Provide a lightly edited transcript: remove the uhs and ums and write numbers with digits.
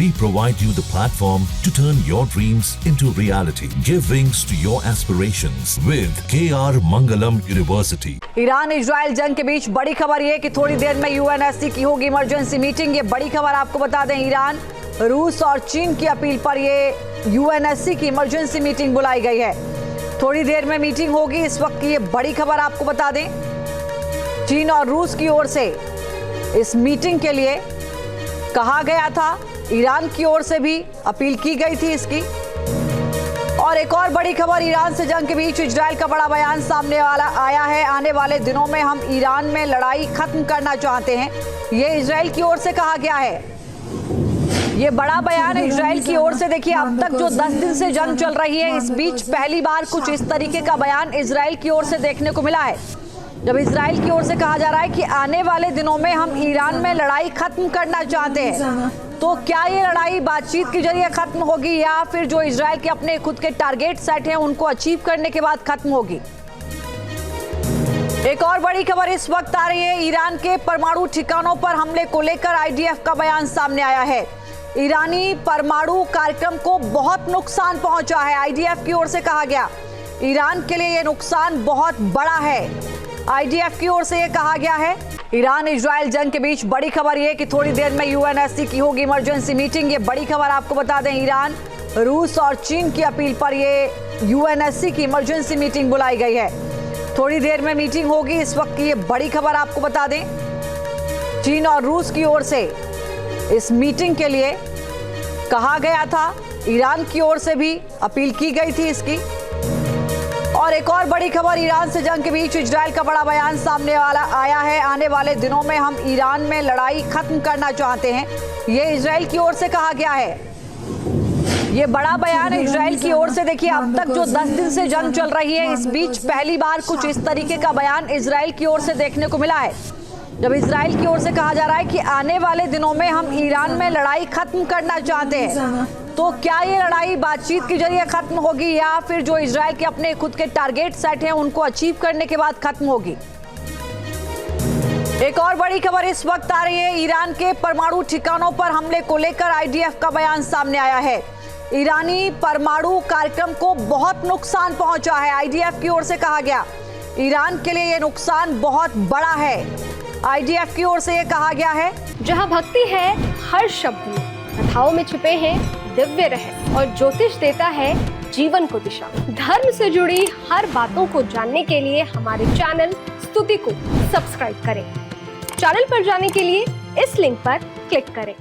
We provide you the platform to turn your dreams into reality. Give wings to your aspirations with KR Mangalam University. Iran Israel जंग के बीच बड़ी खबर ये कि थोड़ी देर में यूएनएससी की होगी इमरजेंसी मीटिंग। ये बड़ी खबर आपको बता दें, ईरान, रूस और चीन की अपील पर ये यूएनएससी की इमरजेंसी मीटिंग बुलाई गई है। थोड़ी देर में मीटिंग होगी। इस वक्त की ये बड़ी खबर आपको बता दें, चीन और रूस की ओर से इस मीटिंग के लिए कहा गया था, ईरान की ओर से भी अपील की गई थी इसकी। और एक और बड़ी खबर, ईरान से जंग के बीच इजराइल का बड़ा बयान सामने आया है। आने वाले दिनों में हम ईरान में लड़ाई खत्म करना चाहते हैं, ये इजराइल की ओर से कहा गया है। ये बड़ा बयान है इजराइल की ओर से। देखिए, अब तक जो 10 दिन से जंग चल रही है, इस बीच पहली बार कुछ इस तरीके का बयान इजराइल की ओर से देखने को मिला है, जब इजराइल की ओर से कहा जा रहा है कि आने वाले दिनों में हम ईरान में लड़ाई खत्म करना चाहते हैं। तो क्या ये लड़ाई बातचीत के जरिए खत्म होगी या फिर जो इजराइल के अपने खुद के टारगेट सेट हैं उनको अचीव करने के बाद खत्म होगी? एक और बड़ी खबर इस वक्त आ रही है, ईरान के परमाणु ठिकानों पर हमले को लेकर आईडीएफ का बयान सामने आया है। ईरानी परमाणु कार्यक्रम को बहुत नुकसान पहुंचा है, आईडीएफ की ओर से कहा गया। ईरान के लिए यह नुकसान बहुत बड़ा है, आईडीएफ की ओर से यह कहा गया है। ईरान इजराइल जंग के बीच बड़ी खबर यह कि थोड़ी देर में यूएनएससी की होगी इमरजेंसी मीटिंग। ये बड़ी खबर आपको बता दें, ईरान, रूस और चीन की अपील पर ये यूएनएससी की इमरजेंसी मीटिंग बुलाई गई है। थोड़ी देर में मीटिंग होगी। इस वक्त की ये बड़ी खबर आपको बता दें, चीन और रूस की ओर से इस मीटिंग के लिए कहा गया था, ईरान की ओर से भी अपील की गई थी इसकी। और एक और बड़ी खबर, ईरान से जंग के बीच इजराइल का बड़ा बयान सामने आया है। आने वाले दिनों में हम ईरान में लड़ाई खत्म करना चाहते हैं, ये इजराइल की ओर से कहा गया है। ये बड़ा बयान है इजराइल की ओर से। देखिए, अब तक जो 10 दिन से जंग चल रही है, इस बीच पहली बार कुछ इस तरीके का बयान इजराइल की ओर से देखने को मिला है, जब इजराइल की ओर से कहा जा रहा है कि आने वाले दिनों में हम ईरान में लड़ाई खत्म करना चाहते हैं। तो क्या ये लड़ाई बातचीत के जरिए खत्म होगी या फिर जो इजराइल के अपने खुद के टारगेट सेट हैं उनको अचीव करने के बाद खत्म होगी? एक और बड़ी खबर इस वक्त आ रही है, ईरान के परमाणु ठिकानों पर हमले को लेकर आईडीएफ का बयान सामने आया है। ईरानी परमाणु कार्यक्रम को बहुत नुकसान पहुंचा है, आईडीएफ की ओर से कहा गया। ईरान के लिए यह नुकसान बहुत बड़ा है, आईडीएफ की ओर से यह कहा गया है। जहां भक्ति है हर शब्द में, कथाओं में छुपे हैं दिव्य रहस्य और ज्योतिष देता है जीवन को दिशा। धर्म से जुड़ी हर बातों को जानने के लिए हमारे चैनल स्तुति को सब्सक्राइब करें। चैनल पर जाने के लिए इस लिंक पर क्लिक करें।